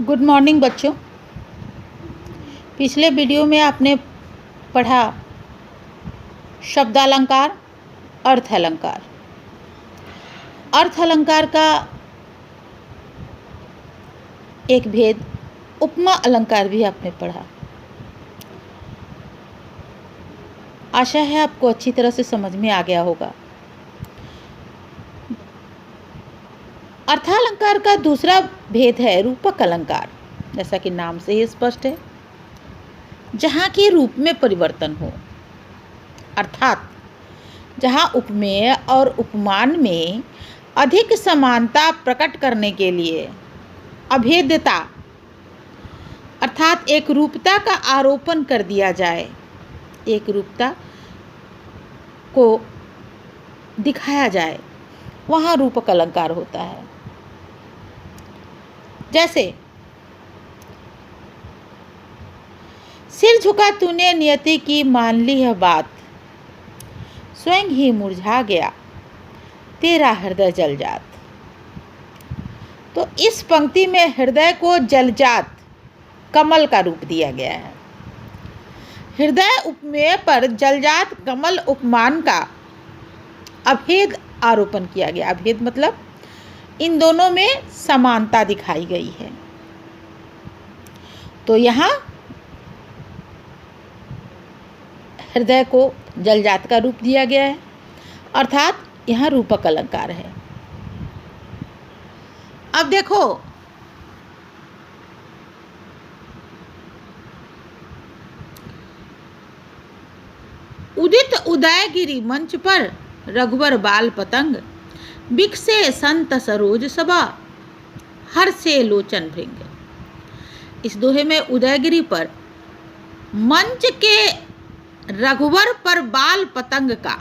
Good morning बच्चों। पिछले video में आपने पढ़ा शब्दालंकार, अर्थ अलंकार। अर्थ अलंकार का एक भेद उपमा अलंकार भी आपने पढ़ा। आशा है आपको अच्छी तरह से समझ में आ गया होगा। अर्थालंकार का दूसरा भेद है रूपक अलंकार। जैसा कि नाम से ही स्पष्ट है, जहाँ के रूप में परिवर्तन हो, अर्थात जहाँ उपमेय और उपमान में अधिक समानता प्रकट करने के लिए अभेद्यता अर्थात एक रूपता का आरोपण कर दिया जाए, एक रूपता को दिखाया जाए, वहाँ रूपक अलंकार होता है। जैसे सिर झुका तूने नियति की, मान ली है बात, स्वयं ही मुरझा गया तेरा हृदय जलजात। तो इस पंक्ति में हृदय को जलजात कमल का रूप दिया गया है। हृदय उपमेय पर जलजात कमल उपमान का अभेद आरोपण किया गया। अभेद मतलब इन दोनों में समानता दिखाई गई है। तो यहाँ हृदय को जलजात का रूप दिया गया है, अर्थात यहाँ रूपक अलंकार है। अब देखो, उदित उदयगिरी मंच पर रघुवर बाल पतंग, बिकसे संत सरोज सभा, हर से लोचन भृंग। इस दोहे में उदयगिरी पर मंच के रघुवर पर बाल पतंग का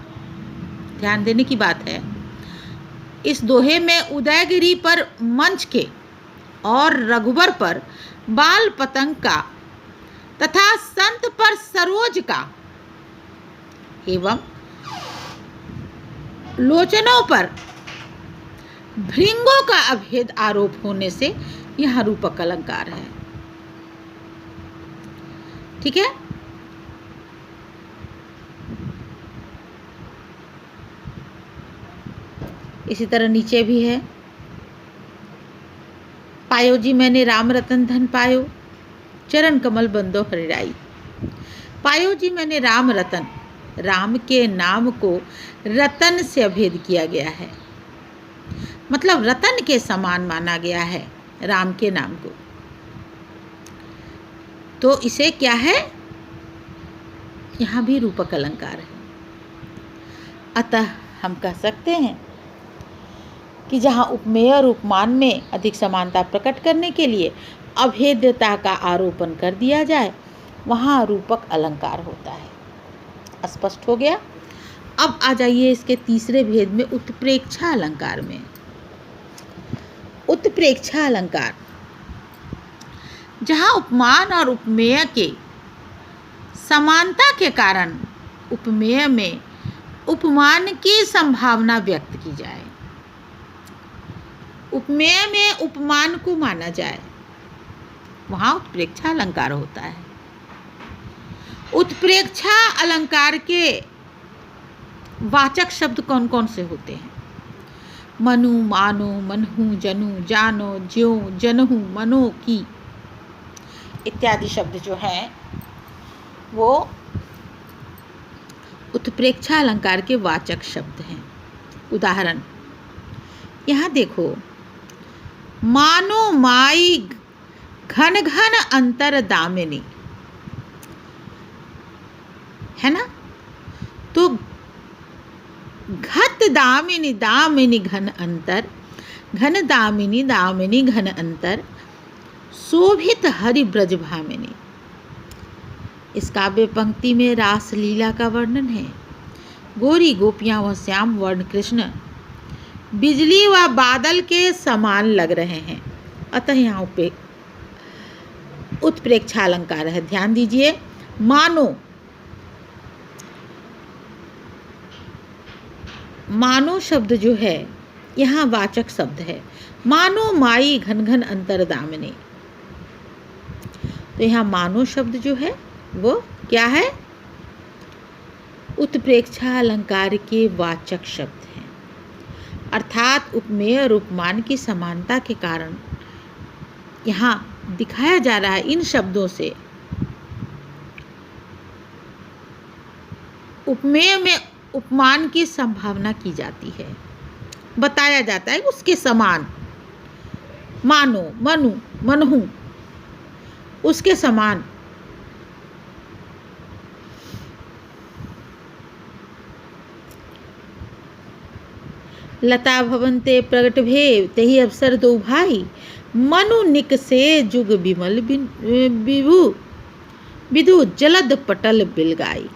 ध्यान देने की बात है। इस दोहे में उदयगिरी पर मंच के और रघुवर पर बाल पतंग का तथा संत पर सरोज का एवं लोचनों पर भृंगों का अभेद आरोप होने से यह रूपक अलंकार है। ठीक है। इसी तरह नीचे भी है, पायो जी मैंने राम रतन धन पायो, चरण कमल बंदो हरिराई। पायो जी मैंने राम रतन, राम के नाम को रतन से अभेद किया गया है, मतलब रतन के समान माना गया है राम के नाम को। तो इसे क्या है, यहाँ भी रूपक अलंकार है। अतः हम कह सकते हैं कि जहाँ उपमेय और उपमान में अधिक समानता प्रकट करने के लिए अभेद्यता का आरोपण कर दिया जाए, वहाँ रूपक अलंकार होता है। स्पष्ट हो गया। अब आ जाइए इसके तीसरे भेद में, उत्प्रेक्षा अलंकार में। उत्प्रेक्षा अलंकार, जहाँ उपमान और उपमेय के समानता के कारण उपमेय में उपमान की संभावना व्यक्त की जाए, उपमेय में उपमान को माना जाए, वहाँ उत्प्रेक्षा अलंकार होता है। उत्प्रेक्षा अलंकार के वाचक शब्द कौन कौन से होते हैं? मनु, मानो, मनहु, जनु, जानो, ज्यो, जनहु, मनो, की इत्यादि शब्द जो हैं वो उत्प्रेक्षा अलंकार के वाचक शब्द हैं। उदाहरण यहाँ देखो, मानो माई घन घन अंतर दामिनी, है ना। तो घत दामिनी, दामिनी घन अंतर, घन दामिनी, दामिनी घन अंतर, शोभित हरि ब्रज भामिनी। इस काव्य पंक्ति में रास लीला का वर्णन है। गोरी गोपियां व श्याम वर्ण कृष्ण बिजली व बादल के समान लग रहे हैं, अतः यहाँ पे उत्प्रेक्षा अलंकार है। ध्यान दीजिए, मानो, मानो शब्द जो है यहाँ वाचक शब्द है। मानो माई घन घन अंतर दामिनी, तो यहाँ मानो शब्द जो है वो क्या है? उत्प्रेक्षा अलंकार के वाचक शब्द हैं, अर्थात उपमेय और उपमान की समानता के कारण यहाँ दिखाया जा रहा है, इन शब्दों से उपमेय में उपमान की संभावना की जाती है, बताया जाता है उसके समान, मानो, मनु, मनहु, उसके समान। लता भवन्ते प्रगट भेव तही अवसर दो भाई, मनु निक से जुग बिमल विभु विधु जलद पटल बिलगाई।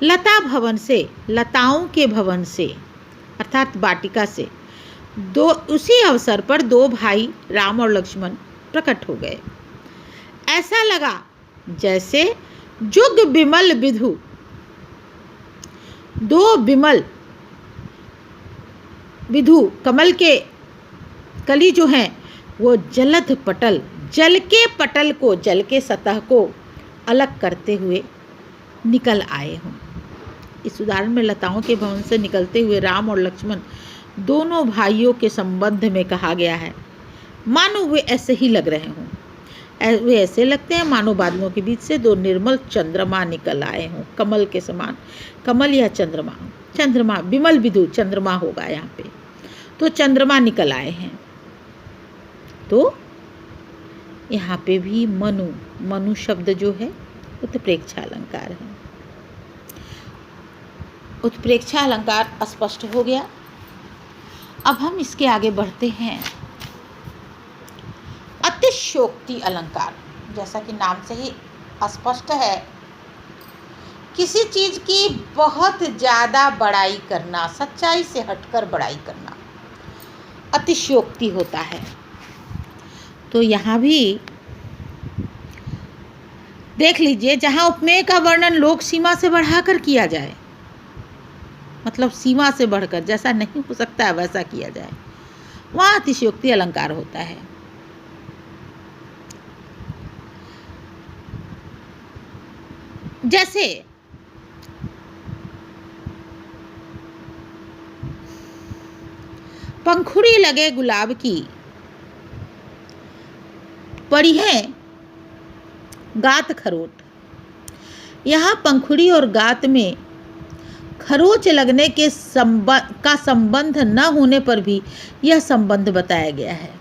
लता भवन से, लताओं के भवन से अर्थात वाटिका से उसी अवसर पर दो भाई राम और लक्ष्मण प्रकट हो गए। ऐसा लगा जैसे जुग बिमल विधु, दो बिमल विधु कमल के कली जो हैं वो जलद पटल, जल के पटल को, जल के सतह को अलग करते हुए निकल आए हों। इस उदाहरण में लताओं के भवन से निकलते हुए राम और लक्ष्मण दोनों भाइयों के संबंध में कहा गया है, मानो वे ऐसे ही लग रहे हों। वे ऐसे लगते हैं मानो बादलों के बीच से दो निर्मल चंद्रमा निकल आए हों, कमल के समान। कमल या चंद्रमा, चंद्रमा बिमल विधु चंद्रमा होगा यहाँ पे, तो चंद्रमा निकल आए हैं। तो यहाँ पे भी मनु, मनु शब्द जो है उत्प्रेक्षा अलंकार है। उत्प्रेक्षा अलंकार स्पष्ट हो गया। अब हम इसके आगे बढ़ते हैं। अतिशयोक्ति अलंकार, जैसा कि नाम से ही स्पष्ट है, किसी चीज की बहुत ज़्यादा बड़ाई करना, सच्चाई से हटकर बड़ाई करना अतिशयोक्ति होता है। तो यहाँ भी देख लीजिए, जहाँ उपमेय का वर्णन लोक सीमा से बढ़ाकर किया जाए, मतलब सीमा से बढ़कर, जैसा नहीं हो सकता है वैसा किया जाए, वहाँ अतिशयोक्ति अलंकार होता है। जैसे पंखुड़ी लगे गुलाब की पड़ी है गात खरोट। यहाँ पंखुड़ी और गात में खरोच लगने के का संबंध न होने पर भी यह संबंध बताया गया है।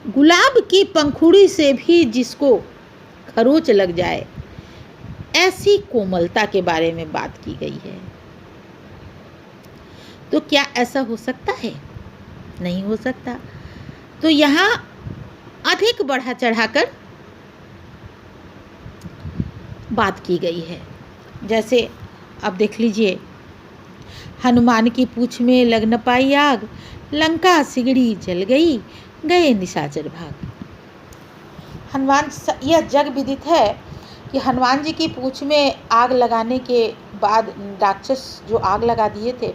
गुलाब की पंखुड़ी से भी जिसको खरोच लग जाए, ऐसी कोमलता के बारे में बात की गई है। तो क्या ऐसा हो सकता है? नहीं हो सकता। तो यहाँ अधिक बढ़ा चढ़ाकर बात की गई है। जैसे अब देख लीजिए, हनुमान की पूँछ में लग न पाई आग, लंका सिगड़ी जल गई, गए निशाचर भाग। हनुमान, यह जग विदित है कि हनुमान जी की पूँछ में आग लगाने के बाद, राक्षस जो आग लगा दिए थे,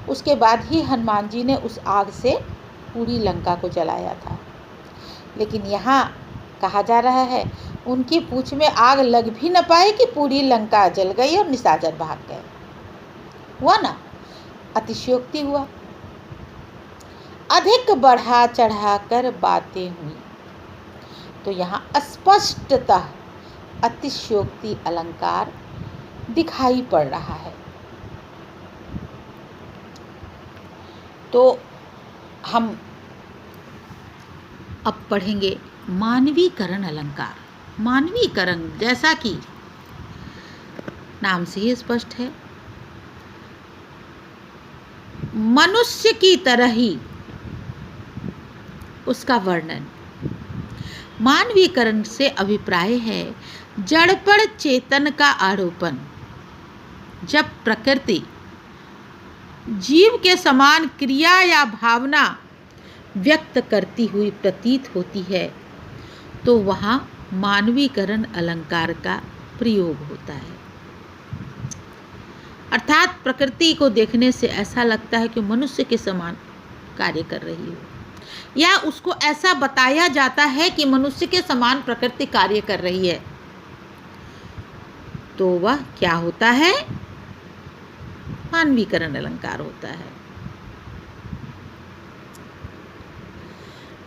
उसके बाद ही हनुमान जी ने उस आग से पूरी लंका को जलाया था। लेकिन यहाँ कहा जा रहा है उनकी पूँछ में आग लग भी न पाए कि पूरी लंका जल गई और निशाचर भाग गए। हुआ ना, अतिशयोक्ति हुआ। अधिक बढ़ा चढ़ाकर बातें हुई। तो यहाँ स्पष्टतः अतिशयोक्ति अलंकार दिखाई पड़ रहा है। तो हम अब पढ़ेंगे मानवीकरण अलंकार। मानवीकरण, जैसा कि नाम से ही स्पष्ट है, मनुष्य की तरह ही उसका वर्णन। मानवीकरण से अभिप्राय है जड़पड़ चेतन का आरोपण। जब प्रकृति जीव के समान क्रिया या भावना व्यक्त करती हुई प्रतीत होती है, तो वहाँ मानवीकरण अलंकार का प्रयोग होता है। अर्थात प्रकृति को देखने से ऐसा लगता है कि मनुष्य के समान कार्य कर रही हो। या उसको ऐसा बताया जाता है कि मनुष्य के समान प्रकृति कार्य कर रही है, तो वह क्या होता है? मानवीकरण अलंकार होता है।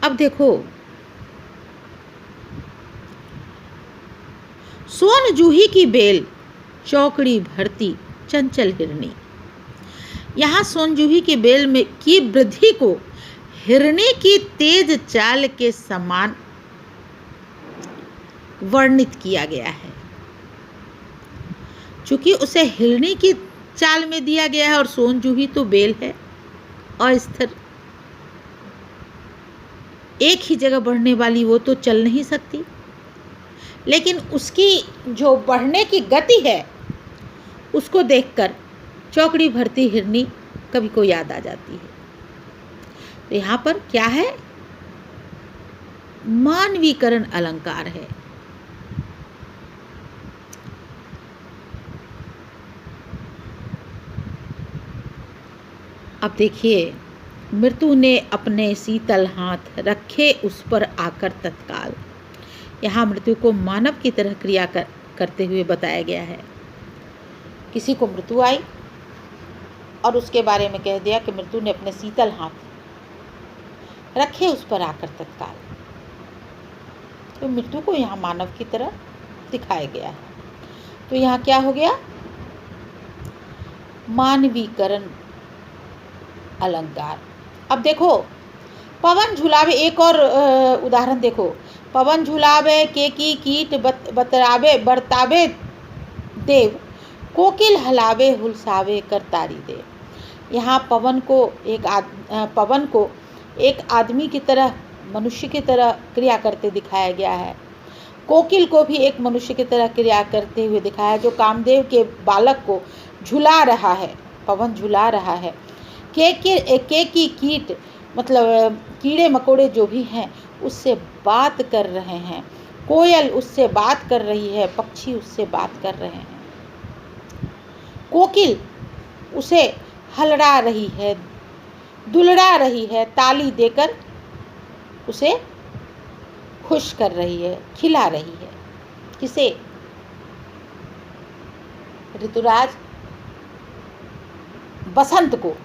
अब देखो, सोन जूही की बेल चौकड़ी भरती चंचल हिरनी। यहाँ सोन जूही की बेल में की वृद्धि को हिरनी की तेज चाल के समान वर्णित किया गया है। चूंकि उसे हिरनी की चाल में दिया गया है और सोन जूही तो बेल है, अस्थिर, एक ही जगह बढ़ने वाली, वो तो चल नहीं सकती, लेकिन उसकी जो बढ़ने की गति है उसको देखकर चौकड़ी भरती हिरनी कवि को याद आ जाती है। तो यहाँ पर क्या है? मानवीकरण अलंकार है। अब देखिए, मृत्यु ने अपने शीतल हाथ रखे उस पर आकर तत्काल। यहाँ मृत्यु को मानव की तरह क्रिया करते हुए बताया गया है। किसी को मृत्यु आई और उसके बारे में कह दिया कि मृत्यु ने अपने शीतल हाथ रखे उस पर आकर तत्काल। तो मृत्यु को यहाँ मानव की तरह दिखाया गया है। तो यहाँ क्या हो गया? मानवीकरण अलंकार। अब देखो, पवन झुलावे, एक और उदाहरण देखो। पवन झुलावे के की कीट बतरावे बरतावे देव, कोकिल हलावे हुलसावे करतारी देव। यहाँ पवन को एक आदमी की तरह, मनुष्य की तरह क्रिया करते दिखाया गया है। कोकिल को भी एक मनुष्य की तरह क्रिया करते हुए दिखाया, जो कामदेव के बालक को झुला रहा है, पवन झुला रहा है। के की कीट मतलब कीड़े मकोड़े जो भी हैं उससे बात कर रहे हैं। कोयल उससे बात कर रही है, पक्षी उससे बात कर रहे हैं। कोकिल उसे हलड़ा रही है, दुलड़ा रही है, ताली देकर उसे खुश कर रही है, खिला रही है। किसे? ऋतुराज बसंत को।